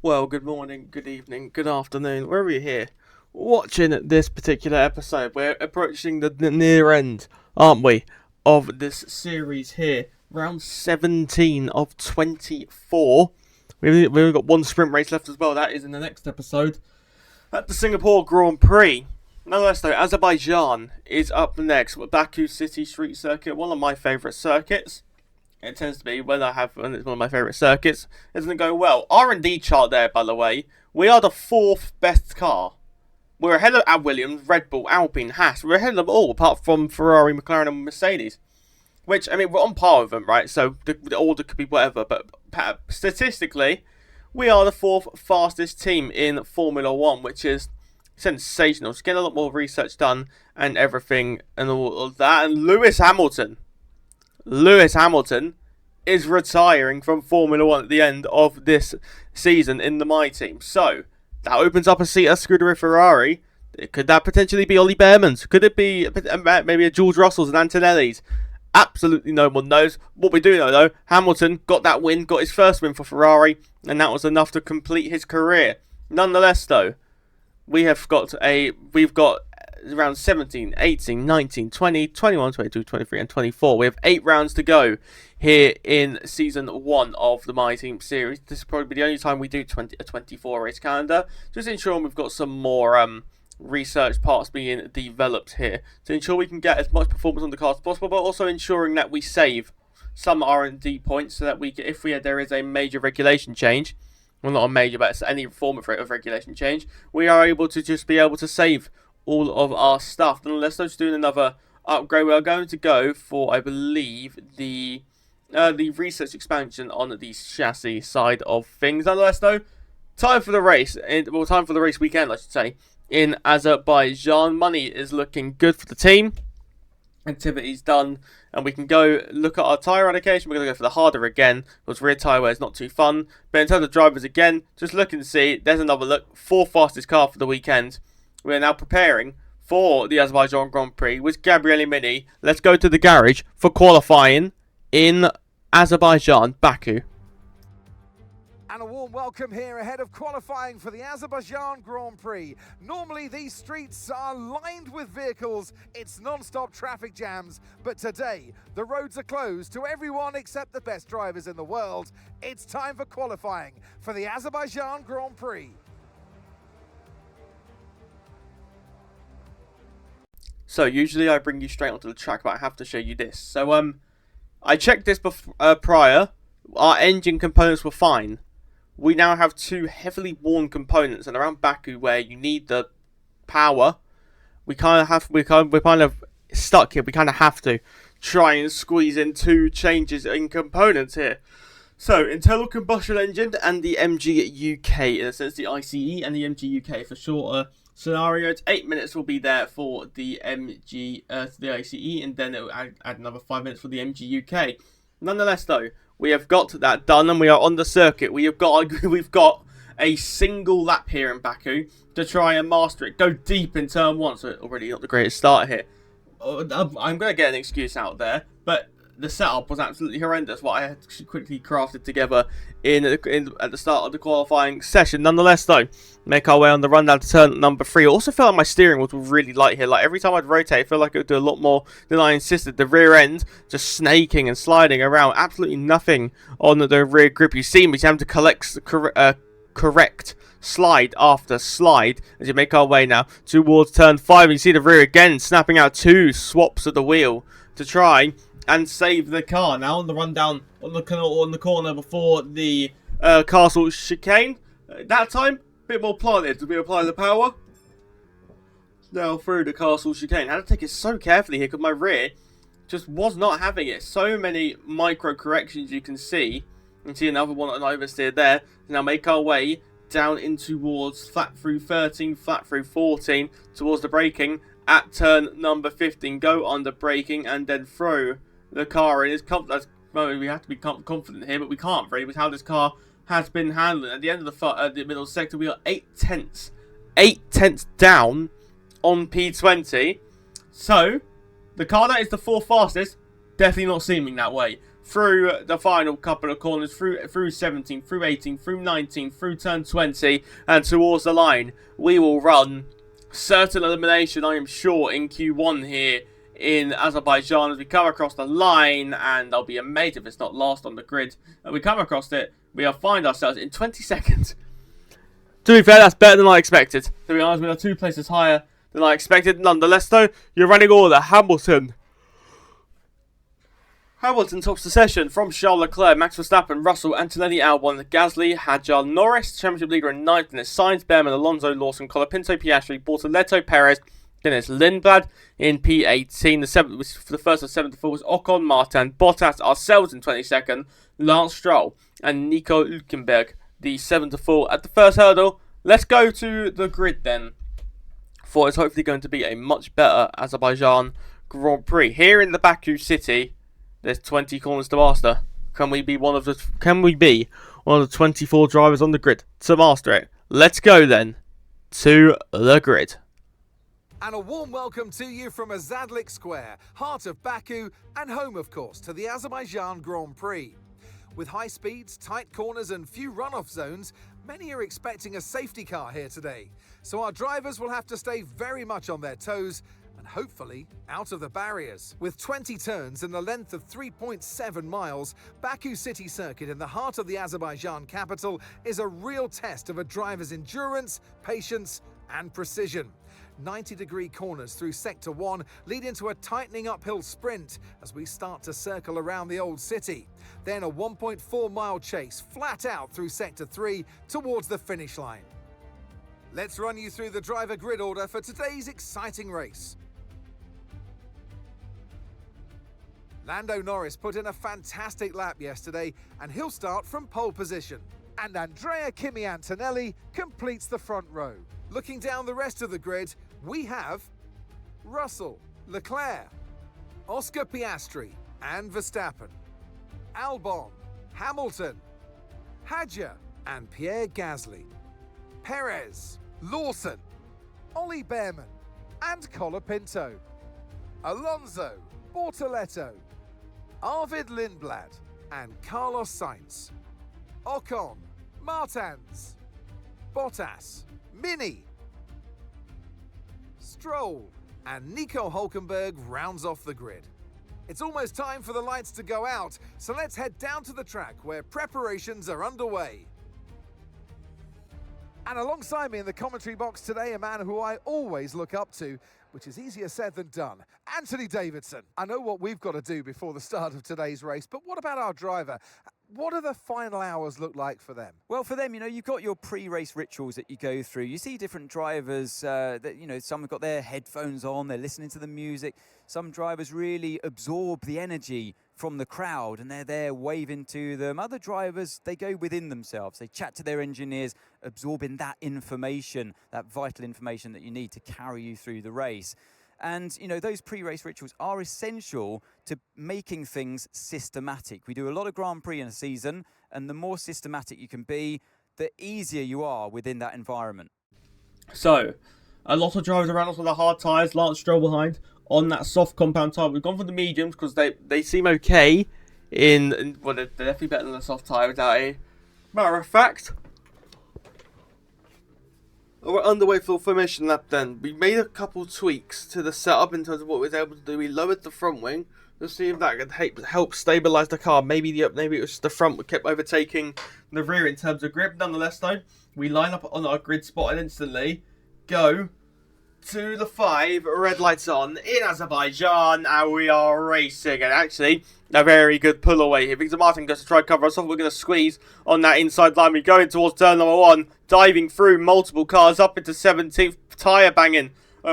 Well, good morning, good evening, good afternoon, wherever you're here watching this particular episode. We're approaching the near end, aren't we, of this series here. Round 17 of 24. We've only got one sprint race left as well. That is in the next episode at the Singapore Grand Prix. Nonetheless, though, Azerbaijan is up next. Baku City Street Circuit, one of my favourite circuits. It tends to be when it's one of my favourite circuits. It doesn't go well. R&D chart there, by the way. We are the fourth best car. We're ahead of Williams, Red Bull, Alpine, Haas. We're ahead of them all, apart from Ferrari, McLaren, and Mercedes. Which, I mean, we're on par with them, right? So the order could be whatever. But statistically, we are the fourth fastest team in Formula 1, which is sensational. Just getting a lot more research done and everything and all of that. And Lewis Hamilton is retiring from Formula 1 at the end of this season in the My Team. So, that opens up a seat at Scuderia Ferrari. Could that potentially be Ollie Behrman's? Could it be maybe a George Russell's and Antonelli's? Absolutely no one knows. What we do know, though, Hamilton got that win, got his first win for Ferrari, and that was enough to complete his career. Nonetheless, though, we've got around 17, 18, 19, 20, 21, 22, 23 and 24. We have 8 rounds to go here in Season 1 of the My Team series. This is probably the only time we do a 24 race calendar. Just ensuring we've got some more research parts being developed here to ensure we can get as much performance on the cars as possible, but also ensuring that we save some R&D points so that there is a major regulation change, well, not a major, but any form of regulation change, we are able to save all of our stuff. Nonetheless, let's do another upgrade. We are going to go for, I believe, the research expansion on the chassis side of things. Nonetheless, though, time for the race weekend, I should say, in Azerbaijan. Money is looking good for the team. Activity's done, and we can go look at our tyre allocation. We're going to go for the harder again, because rear tyre wear is not too fun. But in terms of drivers again, just look and see. There's another look. 4th fastest car for the weekend. We are now preparing for the Azerbaijan Grand Prix with Gabriele Mini. Let's go to the garage for qualifying in Azerbaijan, Baku. And a warm welcome here ahead of qualifying for the Azerbaijan Grand Prix. Normally these streets are lined with vehicles, it's non-stop traffic jams, but today the roads are closed to everyone except the best drivers in the world. It's time for qualifying for the Azerbaijan Grand Prix. So usually I bring you straight onto the track, but I have to show you this. So I checked this prior. Our engine components were fine. We now have 2 heavily worn components, and around Baku where you need the power, we're kind of stuck here. We kind of have to try and squeeze in 2 changes in components here. So, internal combustion engine and the MG UK, in a sense the ICE and the MG UK for shorter scenarios. 8 minutes will be there for the the ICE, and then it will add another 5 minutes for the MG UK. Nonetheless, though, we have got that done, and we are on the circuit. we've got a single lap here in Baku to try and master it. Go deep in turn 1, so already not the greatest start here. I'm going to get an excuse out there, but the setup was absolutely horrendous, what I had quickly crafted together at the start of the qualifying session. Nonetheless, though, make our way on the run down to turn number 3. I also felt like my steering was really light here. Like, every time I'd rotate, I feel like it would do a lot more than I insisted. The rear end just snaking and sliding around. Absolutely nothing on the rear grip. You see me having to correct slide after slide as you make our way now towards turn 5. You see the rear again snapping out 2 swaps of the wheel to try and save the car. Now on the run down on the corner before the castle chicane. That time, a bit more planted. Did we apply the power? Now through the castle chicane. I had to take it so carefully here because my rear just was not having it. So many micro corrections you can see. You can see another one on oversteer there. Now make our way down in towards flat through 13, flat through 14, towards the braking at turn number 15. Go under braking and then throw the car in. We have to be confident here, but we can't really with how this car has been handling. At the end of the middle sector, we are 8 tenths down on P20. So the car that is the 4th fastest, definitely not seeming that way. through the final couple of corners, through 17, through 18, through 19, through turn 20, and towards the line. We will run certain elimination, I am sure, in Q1 here in Azerbaijan as we come across the line, and I'll be amazed if it's not last on the grid. And we come across it, we'll find ourselves in 20 seconds. To be fair, that's better than I expected. To be honest, we are 2 places higher than I expected. Nonetheless, though, you're running order. Hamilton tops the session from Charles Leclerc, Max Verstappen, Russell, Antonelli, Albon, Gasly, Hadjar, Norris, Championship leader in 9th, and it's Sainz, Behrman, Alonso, Lawson, Colapinto, Piastri, Bortoleto, Perez. Then it's Lindblad in P18. The first of 7 to 4 was Ocon, Martin, Bottas, ourselves in 22nd, Lance Stroll, and Nico Hülkenberg, the 7 to 4 at the first hurdle. Let's go to the grid then, for it's hopefully going to be a much better Azerbaijan Grand Prix. Here in the Baku city, there's 20 corners to master. Can we be one of the 24 drivers on the grid to master it? Let's go then to the grid. And a warm welcome to you from Azadlik Square, heart of Baku and home, of course, to the Azerbaijan Grand Prix. With high speeds, tight corners and few runoff zones, many are expecting a safety car here today. So our drivers will have to stay very much on their toes and hopefully out of the barriers. With 20 turns and a length of 3.7 miles, Baku City Circuit in the heart of the Azerbaijan capital is a real test of a driver's endurance, patience and precision. 90-degree corners through Sector 1 lead into a tightening uphill sprint as we start to circle around the old city. Then a 1.4-mile chase flat out through Sector 3 towards the finish line. Let's run you through the driver grid order for today's exciting race. Lando Norris put in a fantastic lap yesterday and he'll start from pole position. And Andrea Kimi Antonelli completes the front row. Looking down the rest of the grid, we have Russell, Leclerc, Oscar Piastri and Verstappen, Albon, Hamilton, Hadjar and Pierre Gasly, Perez, Lawson, Ollie Behrman and Colapinto, Alonso, Bortoleto, Arvid Lindblad and Carlos Sainz, Ocon, Martins, Bottas, Mini, Stroll and Nico Hülkenberg rounds off the grid. It's almost time for the lights to go out, so let's head down to the track where preparations are underway. And alongside me in the commentary box today, a man who I always look up to, which is easier said than done, Anthony Davidson. I know what we've got to do before the start of today's race, but what about our driver? What do the final hours look like for them? Well, for them, you've got your pre-race rituals that you go through. You see different drivers that, some have got their headphones on, they're listening to the music. Some drivers really absorb the energy from the crowd and they're there waving to them. Other drivers, they go within themselves. They chat to their engineers, absorbing that information, that vital information that you need to carry you through the race. And, those pre-race rituals are essential to making things systematic. We do a lot of Grand Prix in a season, and the more systematic you can be, the easier you are within that environment. So, a lot of drivers around us on the hard tyres, Lance Stroll behind on that soft compound tyre. We've gone for the mediums because they seem okay well, they're definitely better than the soft tyre without a matter of fact. We're underway for the formation lap then. We made a couple tweaks to the setup in terms of what we were able to do. We lowered the front wing to see if that could help stabilise the car. Maybe it was just the front that kept overtaking the rear in terms of grip. Nonetheless though, we line up on our grid spot and instantly go to the 5 red lights on in Azerbaijan, and we are racing. And actually, a very good pull away here. Victor Martin goes to try and cover us off. We're going to squeeze on that inside line. We go in towards turn number 1, diving through multiple cars up into 17th,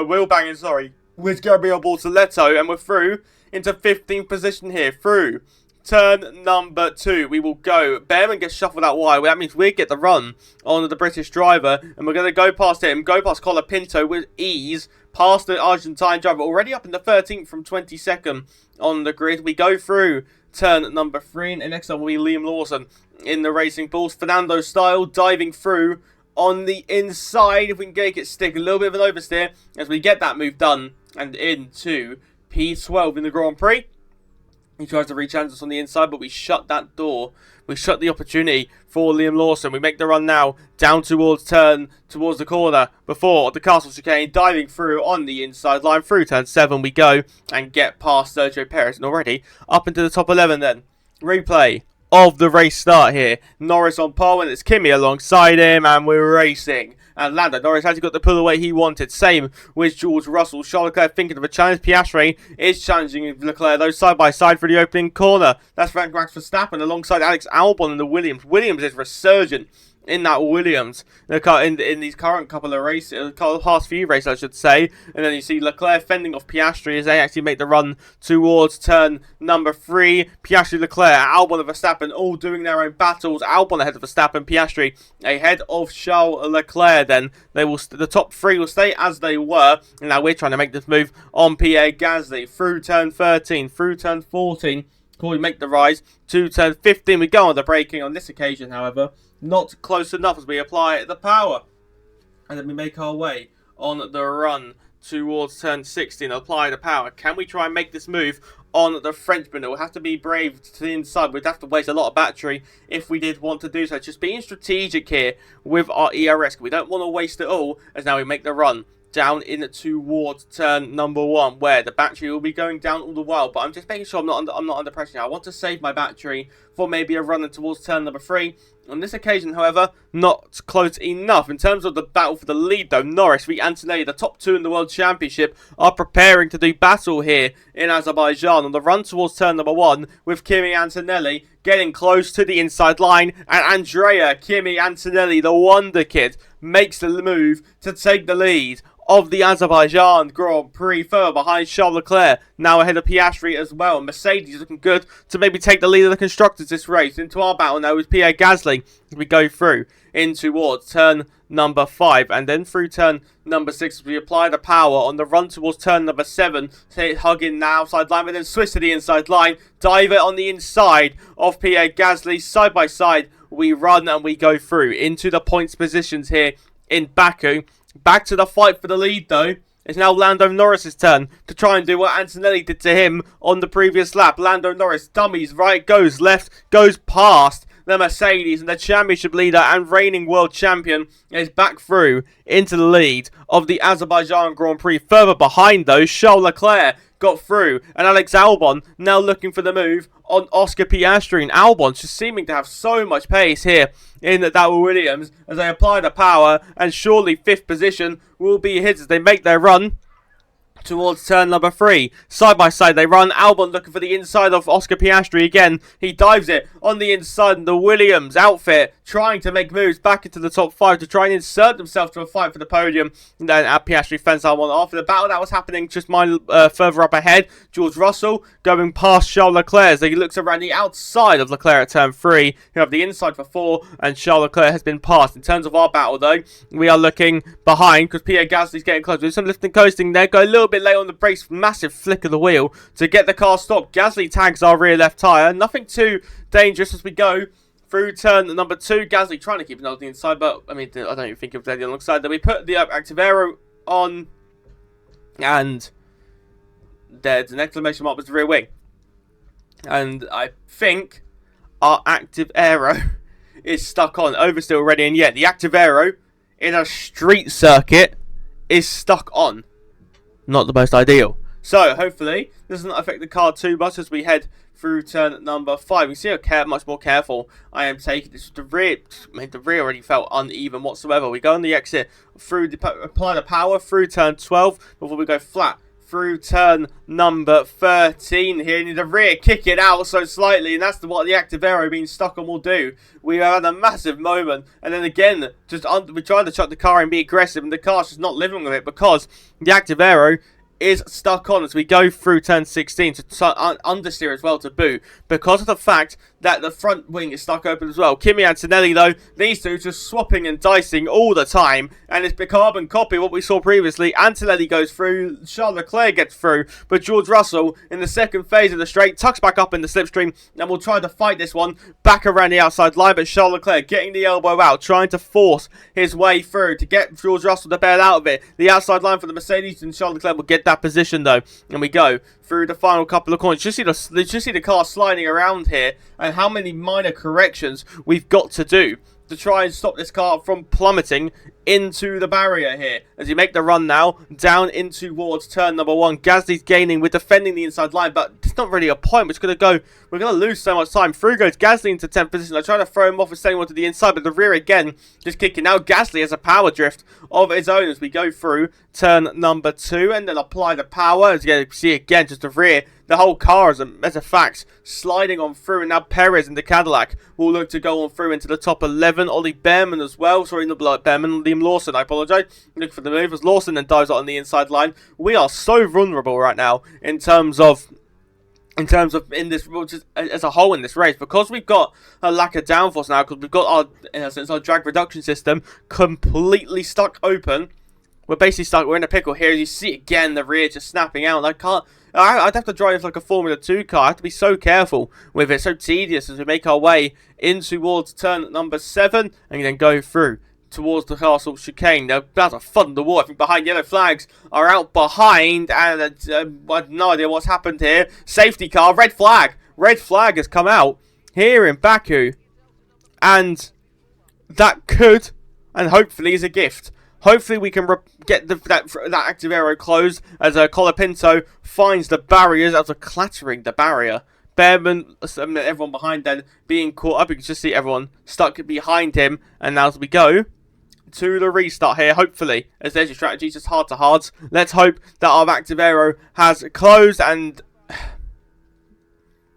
wheel banging, with Gabriel Bortoleto, and we're through into 15th position here through turn number 2. We will go. Behrman gets shuffled out wide. That means we get the run on the British driver, and we're going to go past him, go past Colapinto with ease, past the Argentine driver, already up in the 13th from 22nd on the grid. We go through turn number 3, and next up will be Liam Lawson in the Racing Bulls, Fernando style, diving through on the inside. If we can get it stick, a little bit of an oversteer as we get that move done, and into P12 in the Grand Prix. He tries to re-challenge us on the inside, but we shut that door. We shut the opportunity for Liam Lawson. We make the run now down towards the corner before the castle chicane, diving through on the inside line. Through turn 7 we go and get past Sergio Perez. And already up into the top 11 then. Replay of the race start here. Norris on pole and it's Kimi alongside him and we're racing. And Lando Norris has got the pull away he wanted. Same with George Russell. Charles Leclerc thinking of a challenge. Piastri is challenging Leclerc, though, side by side for the opening corner. That's Max Verstappen alongside Alex Albon and the Williams. Williams is resurgent in that Williams in these current couple of races, past few races I should say. And then you see Leclerc fending off Piastri as they actually make the run towards turn number 3. Piastri, Leclerc, Albon and Verstappen all doing their own battles. Albon ahead of Verstappen, Piastri ahead of Charles Leclerc. Then the top 3 will stay as they were. And now we're trying to make this move on Pierre Gasly through turn 13, through turn 14. We make the rise to turn 15. We go on the braking on this occasion, however. Not close enough as we apply the power. And then we make our way on the run towards turn 16. Apply the power. Can we try and make this move on the Frenchman? It will have to be brave to the inside. We'd have to waste a lot of battery if we did want to do so. Just being strategic here with our ERS. We don't want to waste it all as now we make the run down in towards turn number 1, where the battery will be going down all the while. But I'm just making sure I'm not under pressure now. I want to save my battery for maybe a run towards turn number 3. On this occasion, however, not close enough. In terms of the battle for the lead, though, Norris v Antonelli, the top 2 in the World Championship, are preparing to do battle here in Azerbaijan on the run towards turn number 1, with Kimi Antonelli getting close to the inside line, and Andrea Kimi Antonelli, the Wonder Kid, makes the move to take the lead of the Azerbaijan Grand Prix, further behind Charles Leclerc, now ahead of Piastri as well. Mercedes looking good to maybe take the lead of the constructors this race. Into our battle now with Pierre Gasly as we go through in towards turn number 5 and then through turn number 6 as we apply the power on the run towards turn number 7. Hugging now outside line, but then switch to the inside line, dive it on the inside of Pierre Gasly. Side by side we run and we go through into the points positions here in Baku. Back to the fight for the lead, though. It's now Lando Norris's turn to try and do what Antonelli did to him on the previous lap. Lando Norris dummies right, goes left, goes past the Mercedes, and the championship leader and reigning world champion is back through into the lead of the Azerbaijan Grand Prix. Further behind, though, Charles Leclerc got through, and Alex Albon now looking for the move on Oscar Piastri. And Albon's just seeming to have so much pace here in that Williams as they apply the power, and surely 5th position will be his as they make their run towards turn number 3. Side by side they run. Albon looking for the inside of Oscar Piastri again. He dives it on the inside, and the Williams outfit trying to make moves back into the top 5 to try and insert themselves to a fight for the podium. And then Piastri fends Albon off. The battle that was happening just further up ahead. George Russell going past Charles Leclerc as he looks around the outside of Leclerc at turn 3. You have the inside for 4, and Charles Leclerc has been passed. In terms of our battle, though, we are looking behind because Pierre Gasly's getting close. There's some lifting coasting there. Go a little bit late on the brakes. Massive flick of the wheel to get the car stopped. Gasly tags our rear left tyre. Nothing too dangerous as we go through turn number 2. Gasly trying to keep an eye on the inside, but I mean, I don't even think of that alongside. Then we put the active aero on, and there's an exclamation mark with the rear wing. And I think our active aero is stuck on. Oversteer already, and yet the active aero in a street circuit is stuck on. Not the most ideal. So hopefully this doesn't affect the car too much as we head through turn number 5. You see how much more careful I am taking this. The rear already felt uneven whatsoever. We go on the exit through apply the power through turn 12 before we go flat through turn number 13 here. In the rear, kick it out so slightly, and that's what the active aero being stuck on will do. We had a massive moment, and then again, we tried to chuck the car and be aggressive, and the car's just not living with it because the active aero is stuck on as we go through turn 16 to understeer as well to boot because of the fact that the front wing is stuck open as well. Kimi Antonelli, though, these two just swapping and dicing all the time, and it's a carbon copy of what we saw previously. Antonelli goes through, Charles Leclerc gets through, but George Russell, in the second phase of the straight, tucks back up in the slipstream, and will try to fight this one back around the outside line, but Charles Leclerc getting the elbow out, trying to force his way through to get George Russell to bail out of it. The outside line for the Mercedes, and Charles Leclerc will get that position, though, and we go through the final couple of corners. Just see the car sliding around here, and how many minor corrections we've got to do to try and stop this car from plummeting into the barrier here. As you make the run now, down in towards turn number 1. Gasly's gaining, we're defending the inside line, but it's not really a point. We're going to lose so much time. Through goes Gasly into 10th position. I try to throw him off and send him onto the inside, but the rear again, just kicking. Now Gasly has a power drift of his own as we go through turn number 2, and then apply the power. As you can see again, just the rear, the whole car, as a fact, sliding on through, and now Perez in the Cadillac will look to go on through into the top 11. Ollie Behrman as well. Sorry, not Behrman, Liam Lawson, I apologise. Look for the move as Lawson then dives out on the inside line. We are so vulnerable right now in terms of in this, just as a whole in this race, because we've got a lack of downforce now, because we've got our, in a sense, our drag reduction system completely stuck open. We're basically stuck. We're in a pickle here. As you see again, the rear just snapping out. And I'd have to drive like a Formula 2 car. I have to be so careful with it. So tedious as we make our way in towards turn number 7 and then go through towards the castle chicane. Now, that's a fun in the wall. I think behind yellow flags are out behind, and I have no idea what's happened here. Safety car, red flag. Red flag has come out here in Baku, and that could, and hopefully is a gift. Hopefully we can get that active aero closed as Colapinto finds the barriers after clattering the barrier. Behrman, everyone behind then being caught up. You can just see everyone stuck behind him. And now as we go to the restart here, hopefully, as there's your strategy, just hard to hards. Let's hope that our active aero has closed, and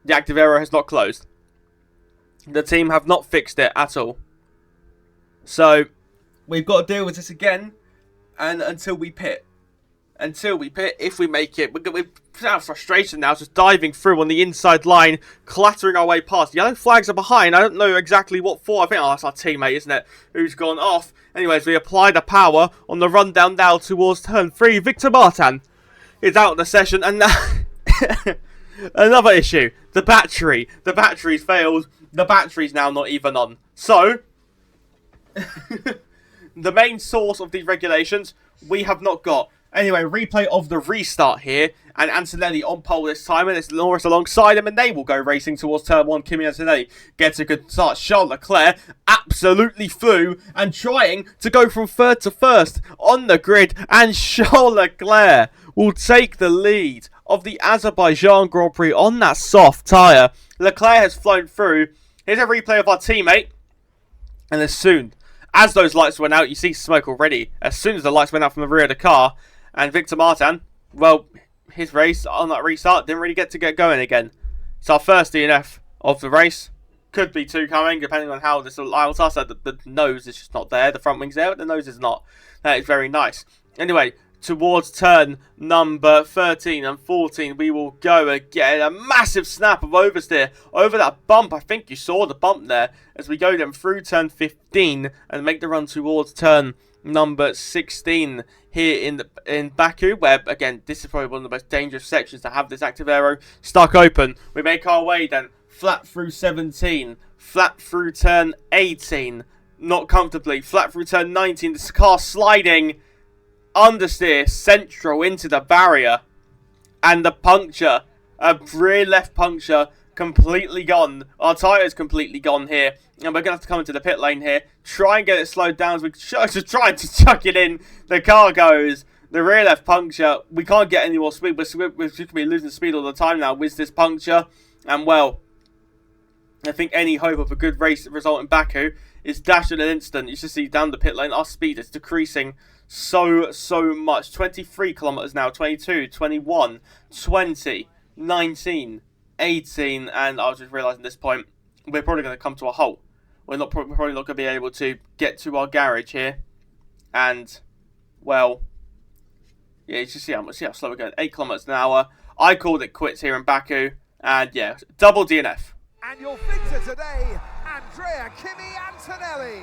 the active aero has not closed. The team have not fixed it at all. So we've got to deal with this again, and until we pit. If we make it, we're out of frustration now, just diving through on the inside line, clattering our way past. Yellow flags are behind. I don't know exactly what for. I think, that's our teammate, isn't it, who's gone off. Anyways, we apply the power on the run down now towards turn 3. Victor Martin is out of the session, and another issue. The battery. The battery's failed. The battery's now not even on. So the main source of these regulations we have not got. Anyway, replay of the restart here, and Antonelli on pole this time, and it's Norris alongside him, and they will go racing towards turn 1. Kimi Antonelli gets a good start. Charles Leclerc absolutely flew and trying to go from 3rd to 1st on the grid, and Charles Leclerc will take the lead of the Azerbaijan Grand Prix on that soft tyre. Leclerc has flown through. Here's a replay of our teammate, and as those lights went out, you see smoke already. As soon as the lights went out from the rear of the car, and Victor Martin, well, his race on that restart didn't really get going again. It's our first DNF of the race. Could be 2 coming, depending on how this allows us. The nose is just not there. The front wing's there, but the nose is not. That is very nice. Anyway, towards turn number 13 and 14, we will go again. A massive snap of oversteer over that bump. I think you saw the bump there as we go then through turn 15 and make the run towards turn number 16 here in Baku, where again this is probably one of the most dangerous sections to have this active aero stuck open. We make our way then flat through 17, flat through turn 18, not comfortably, flat through turn 19. This car sliding understeer central into the barrier, and the puncture, a rear left puncture, completely gone. Our tyre's completely gone here, and we're going to have to come into the pit lane here, try and get it slowed down as we just try to chuck it in. The car goes, the rear left puncture, we can't get any more speed. We're just going to be losing speed all the time now with this puncture, and well, I think any hope of a good race result in Baku is dashed in an instant. You should see down the pit lane, our speed is decreasing so much. 23 kilometers now, 22, 21, 20, 19, 18, and I was just realizing at this point we're probably going to come to a halt. We're probably not going to be able to get to our garage here, and well, yeah, you should see how slow we're going. 8 kilometers an hour. I called it quits here in Baku, and yeah, double DNF. And your victor today, Andrea Kimi Antonelli.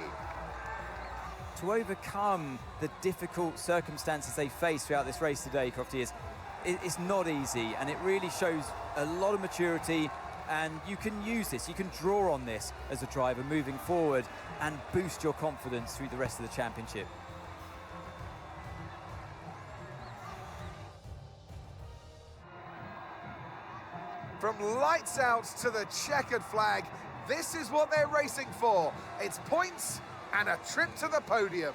To overcome the difficult circumstances they face throughout this race today, Crofty, it's not easy, and it really shows a lot of maturity, and you can use this, you can draw on this as a driver moving forward and boost your confidence through the rest of the championship. From lights out to the checkered flag, this is what they're racing for. It's points and a trip to the podium.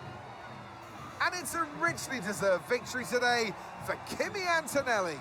And it's a richly deserved victory today for Kimi Antonelli.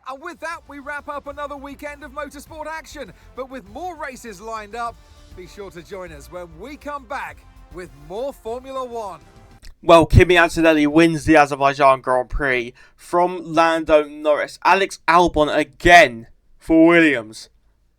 And with that, we wrap up another weekend of motorsport action. But with more races lined up, be sure to join us when we come back with more Formula One. Well, Kimi Antonelli wins the Azerbaijan Grand Prix from Lando Norris. Alex Albon again for Williams.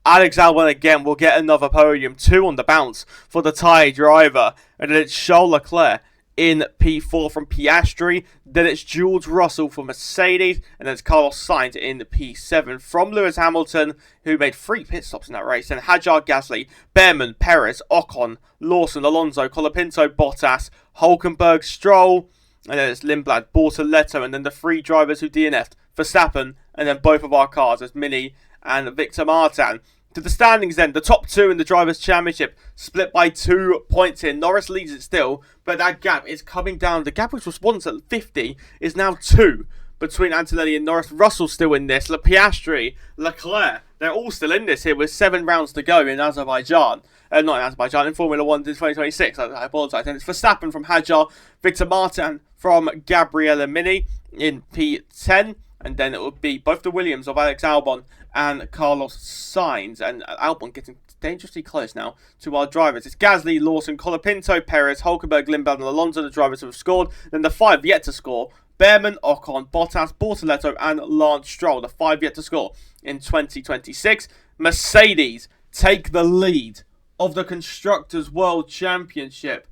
Alex Albon again will get another podium, 2 on the bounce for the Thai driver. And then it's Charles Leclerc in P4 from Piastri, then it's George Russell for Mercedes, and then it's Carlos Sainz in P7 from Lewis Hamilton, who made 3 pit stops in that race, and Hajar Gasly, Behrman, Perez, Ocon, Lawson, Alonso, Colapinto, Bottas, Hulkenberg, Stroll, and then it's Lindblad, Bortoleto, and then the 3 drivers who DNF'd, Verstappen, and then both of our cars as Mini and Victor Martin. To the standings then, the top 2 in the Drivers' Championship split by 2 points here. Norris leads it still, but that gap is coming down. The gap which was once at 50 is now 2 between Antonelli and Norris. Russell's still in this. Piastri, Leclerc, they're all still in this here with 7 rounds to go in Azerbaijan. Not in Azerbaijan, in Formula 1 in 2026. I apologise. And it's Verstappen from Hajar, Victor Martin from Gabriella Mini in P10. And then it would be both the Williams of Alex Albon and Carlos Sainz. And Albon getting dangerously close now to our drivers. It's Gasly, Lawson, Colapinto, Perez, Hulkenberg, Lindblad and Alonso, the drivers who have scored. Then the 5 yet to score. Behrman, Ocon, Bottas, Bortoleto and Lance Stroll. The 5 yet to score in 2026. Mercedes take the lead of the Constructors World Championship.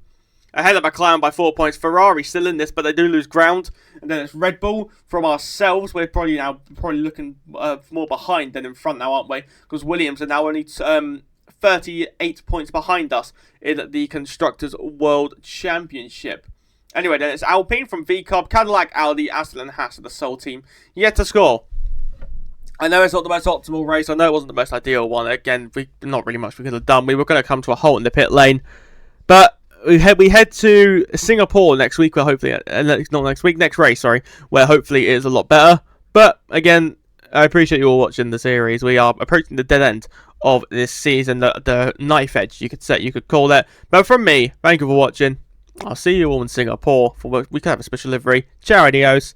Ahead of McLaren by 4 points. Ferrari still in this, but they do lose ground. And then it's Red Bull from ourselves. We're probably looking more behind than in front now, aren't we? Because Williams are now only 38 points behind us in the Constructors World Championship. Anyway, then it's Alpine from VCOB, Cadillac, Audi, Aston and Haas are the sole team yet to score. I know it's not the most optimal race. I know it wasn't the most ideal one. Again, not really much we could have done. We were going to come to a halt in the pit lane. But we head to Singapore next week, where hopefully, next race, sorry, where hopefully it is a lot better. But again, I appreciate you all watching the series. We are approaching the dead end of this season, the knife edge, you could call it. But from me, thank you for watching. I'll see you all in Singapore for we can have a special livery. Ciao, adios.